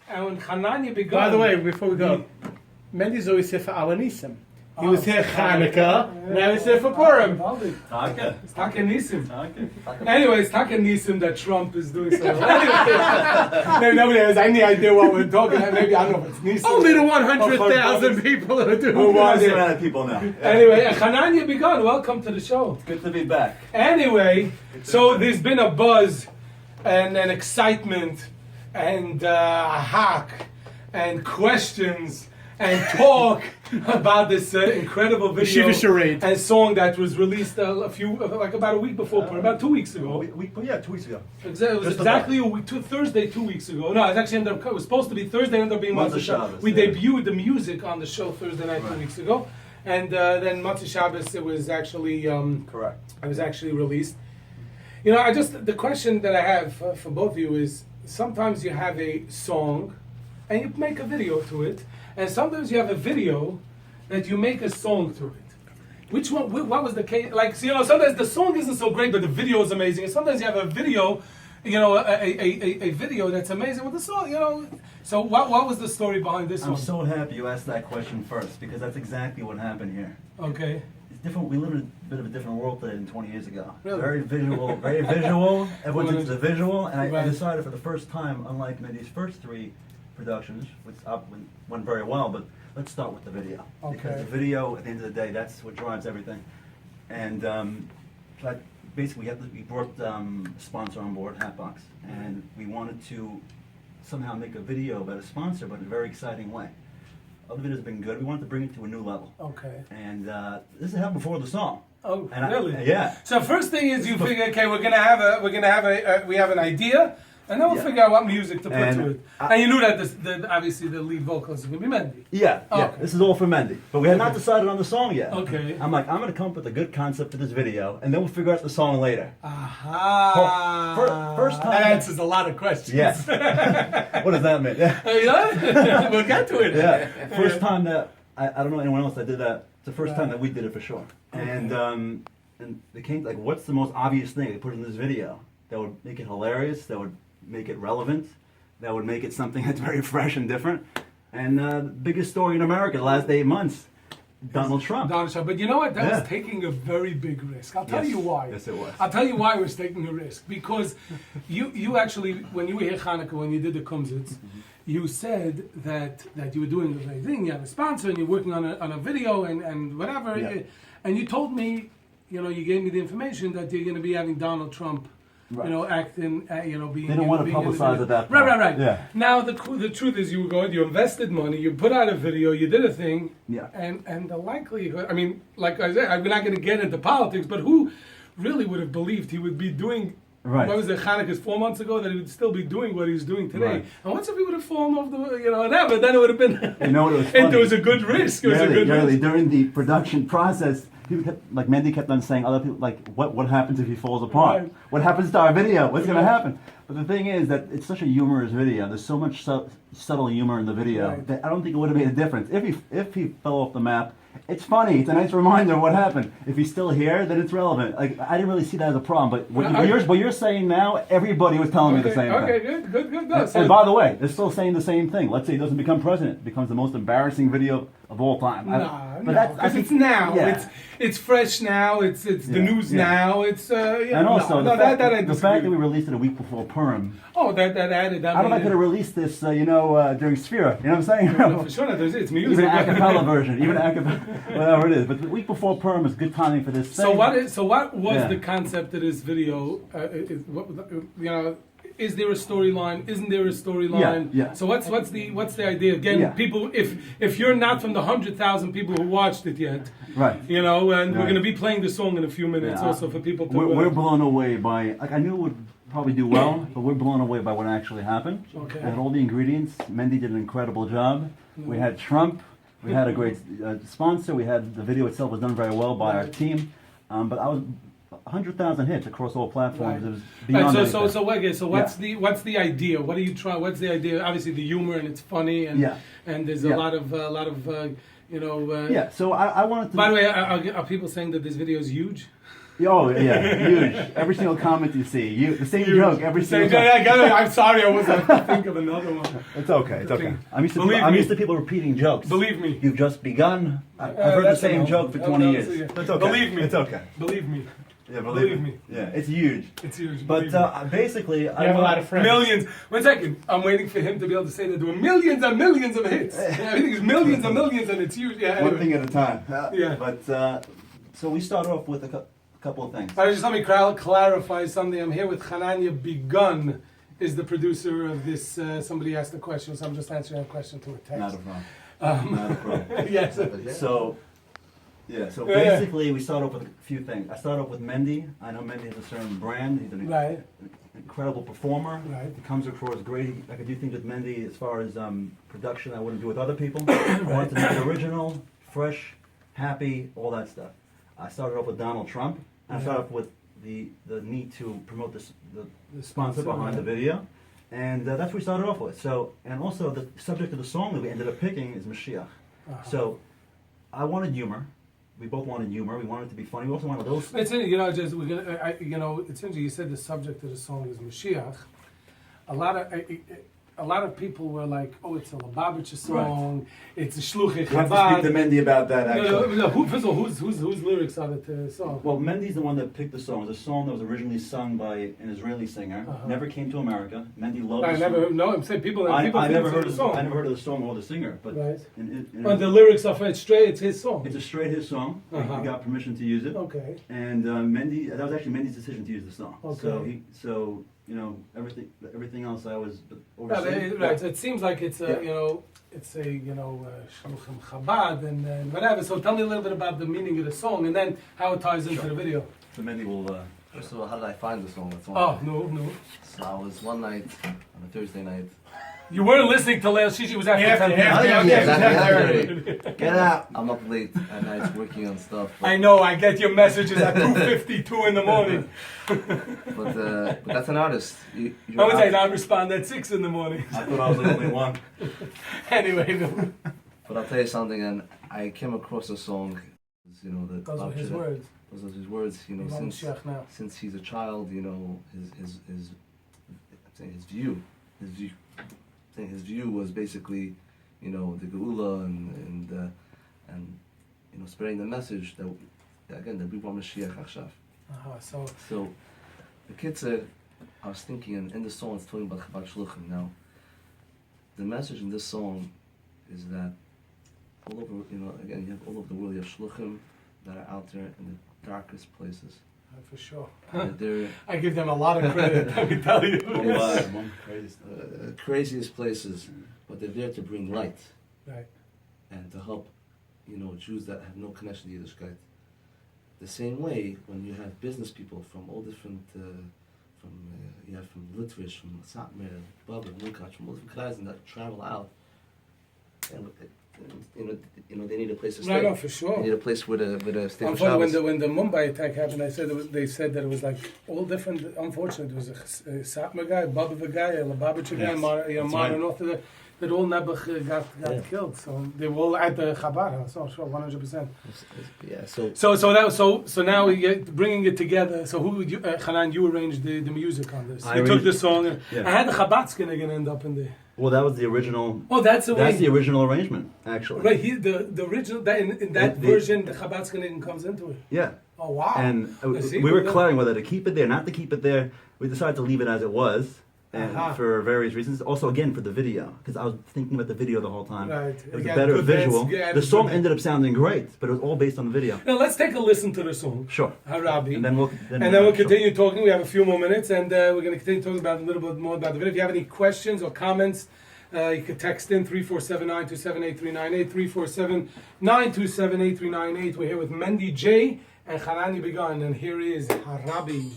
And when Chananya began... By the way, before we go, Mendy's always here for Alanisim. He was here Hanukkah, now he's here for Purim. It's Taka Nisim. Anyway, it's Taka Nisim that Trump is doing so well. Maybe nobody has any idea what we're talking about. Maybe, I don't know if it's Nisim. Only the 100,000 people who are doing Amount of people now. Anyway, Chananya begun. Welcome to the show. Good to be back. Anyway, so there's been a buzz and an excitement and a hack and questions and talk about this incredible video Shiva charade and song that was released about a week before, about 2 weeks ago. 2 weeks ago. It was exactly a week, Thursday 2 weeks ago. No, it actually it was supposed to be Thursday, ended up being Motzei Shabbos. We debuted the music on the show Thursday night 2 weeks ago, and then Motzei Shabbos it was actually correct. It was actually released. You know, the question that I have for both of you is sometimes you have a song and you make a video to it. And sometimes you have a video that you make a song through it. Which one? What was the case? Like, so, you know, sometimes the song isn't so great, but the video is amazing. And sometimes you have a video, you know, a video that's amazing with the song, you know. So what was the story behind this one? I'm so happy you asked that question first, because that's exactly what happened here. Okay. It's different. We live in a bit of a different world today than 20 years ago. Really? Very visual, very visual. Everyone's into the visual. And I decided for the first time, unlike Mendy's first 3 productions, which went very well, but let's start with the video. Okay. Because the video, at the end of the day, that's what drives everything. And basically, we brought a sponsor on board, Hatbox, and we wanted to somehow make a video about a sponsor, but in a very exciting way. Other videos have been good. We wanted to bring it to a new level. Okay. And this happened before the song. Oh, and really? Yeah. So first thing is you figure, okay, we have an idea. And then we'll figure out what music to put to it. And you knew that obviously the lead vocalist is going to be Mendy. Yeah, Okay. This is all for Mendy. But we had not decided on the song yet. Okay. I'm like, I'm going to come up with a good concept for this video, and then we'll figure out the song later. Aha. First time. That answers a lot of questions. Yes. What does that mean? Yeah. We'll get to it. Yeah. First time that, I don't know anyone else that did that. It's the first time that we did it for sure. Okay. And they came like, what's the most obvious thing to put in this video that would make it hilarious, that would make it relevant, that would make it something that's very fresh and different. And the biggest story in America the last 8 months, Donald Trump. But you know what? That was taking a very big risk. I'll tell you why. Yes, it was. I'll tell you why it was taking a risk. Because you actually, when you were here Hanukkah, when you did the Kumsitz, you said that you were doing the right thing. You have a sponsor and you're working on a video and whatever. Yeah. And you told me, you know, you gave me the information that you're going to be having Donald Trump. Right. You know, acting, being... They don't want to publicize at that point. Right. Yeah. Now, the truth is you invested money, you put out a video, you did a thing, yeah. and the likelihood, I mean, like I said, I'm not going to get into politics, but who really would have believed he would be doing... Right. What was it, Hanukkah's 4 months ago, that he would still be doing what he's doing today? Right. And once if he would have fallen off but then it would have been... You know what, it was funny. It was a good risk. It was a good risk. During the production process, people kept, like Mendy kept on saying, other people, like, what happens if he falls apart? Right. What happens to our video? What's going to happen? But the thing is that it's such a humorous video. There's so much subtle humor in the video that I don't think it would have made a difference. If he fell off the map, it's funny. It's a nice reminder of what happened. If he's still here, then it's relevant. Like, I didn't really see that as a problem. But what you're saying now, everybody was telling me the same thing. Okay, good. And by the way, they're still saying the same thing. Let's say he doesn't become president. It becomes the most embarrassing video of all time. Because it's now. Yeah. It's fresh now. It's the news now. It's and also the fact that we released it a week before Purim. Oh, that added. How am I going to release this? During Sphera. You know what I'm saying? No, for sure, it's music. Even an a cappella version, whatever it is. But the week before Purim is good timing for this. So what was the concept of this video? Is there a storyline? Isn't there a storyline? Yeah. So what's the idea? Again, people, if you're not from the 100,000 people who watched it yet, right? You know, and we're going to be playing the song in a few minutes, also for people to. We're blown away by. Like, I knew it would probably do well, but we're blown away by what actually happened. Okay. We had all the ingredients. Mendy did an incredible job. We had Trump. We had a great sponsor. We had the video itself was done very well by our team. But I was 100,000 hits across all platforms. It was beyond anything. So what's the idea? What are you trying? What's the idea? Obviously the humor and it's funny and there's a lot of So I wanted to. By the way, are people saying that this video is huge? Oh yeah, huge. Every single comment you see, the same joke every single time. I got it. I'm sorry, I wasn't think of another one. It's okay. It's okay. I'm used to Believe I'm me. used to people repeating jokes. Believe me. You've just begun. I've heard the That's same enough. joke for 20 years. Yeah. It's okay. Believe me. It's okay. Believe me. Yeah, Believe me. Yeah, it's huge. It's huge. But basically, You have a lot of friends. Millions. 1 second. I'm waiting for him to be able to say that there were millions and millions of hits. Everything is millions and millions, and it's huge. Yeah. one Anyway. thing at a time. Yeah. But so we start off with a couple of things. Just let me clarify something. I'm here with Chananya Begun, is the producer of this. Somebody asked a question, so I'm just answering a question to a text. Not a problem. Not a problem. Yes. So, yeah. So Yeah. basically, we start off with a few things. I start off with Mendy. I know Mendy has a certain brand. He's an Right. incredible performer. Right. He comes across great. I could do things with Mendy as far as production I wouldn't do with other people. I wanted to make it original, fresh, happy, all that stuff. I started off with Donald Trump. I started off with the need to promote the sponsor behind the video. And that's what we started off with. So, and also the subject of the song that we ended up picking is Mashiach. So, I wanted humor. We both wanted humor. We wanted it to be funny. We also wanted those. It's it's interesting. You said the subject of the song is Mashiach. A lot of people were like, "Oh, it's a Lubavitcher song. It's a Shluchei We have to speak to Chabad." Mendy about that, actually. No, first of all, whose lyrics are the song? Well, Mendy's the one that picked the song. It was a song that was originally sung by an Israeli singer. Never came to America. Mendy loved I the never. song. No, I'm saying people. I People never heard the of song. I never heard of the song or the singer, but Right. in The lyrics are it's straight. It's his song. it's a straight hit song. We got permission to use it. Okay. And Mendy, that was actually Mendy's decision to use the song. Okay. So you know, everything else I was Yeah, overseeing. right. So it seems like it's a Shluchim Chabad and whatever. So tell me a little bit about the meaning of the song and then how it ties into the video. So Mendy will. First of all, how did I find the song? That's one. Oh no. So I was one night, on a Thursday night. You weren't listening to Leil Shishi. Was after After, 10 after, p.m. after. Get out! I'm up late at night working on stuff. I know. I get your messages at 2:52 in the morning. But that's an artist. I would say not respond at 6 in the morning. I thought I was the only one. Anyway, no. But I'll tell you something, and I came across a song. You know, that Those were his words. Those are his words. You know, Yvonne Mashiach now. since he's a child, you know, his view was basically, you know, the Geula and you know, spreading the message that again that we want Mashiach Achshav. So the kid said, I was thinking, and in the song it's talking about Chabad Shluchim. Now, the message in this song is that all over, you know, again, you have all over the world, you have Shluchim that are out there in the darkest places. For sure. They're I give them a lot of credit, let me tell you. craziest places, but they're there to bring light Right. and to help, you know, Jews that have no connection to Yiddishkeit. The same way, when you have business people from all different, you have from Litvish, from Satmar, Baba, Lukács, from all different guys that travel out, and you know, they need a place to stay. No, for sure. They need a place where to stay for Unfortunately, Shabbos. when the Mumbai attack happened, they said that it was like all different. Unfortunately, there was a Satmar guy, a Baba guy, a Lubavitcher guy, modern Orthodox. That all Nebuch got killed. So they were all at the Chabad. So sure, 100%. Yeah. So So now we get bringing it together. So who would you, Hanan? You arranged the music on this. I You took arranged- the song. And Yeah. I had the Chabad's gonna end up in there. Well, that was the original. Oh, that's the way. That's the original arrangement, actually. Right here, the original that in that The- version, the Chabad's gonna comes into it. Yeah. Oh wow! And See, we were well, clearing whether to keep it there, not to keep it there. We decided to leave it as it was, and for various reasons. Also, again, for the video, because I was thinking about the video the whole time. Right. It was Yeah, a better good visual. dance. Yeah, The it's song good. ended up sounding great, but it was all based on the video. Now let's take a listen to the song. Sure. Harabi. And then we'll we'll continue talking. We have a few more minutes, and we're going to continue talking about a little bit more about the video. If you have any questions or comments, you can text in 347-927-8398, 347-927-8398. We're here with Mendy J and Chananya Begun, and here is Harabi.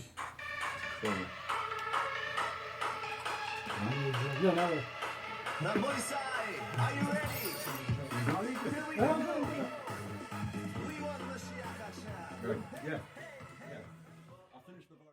No. Namoisai, are you ready? Here we go. We want Mashiach Hashem. Yeah.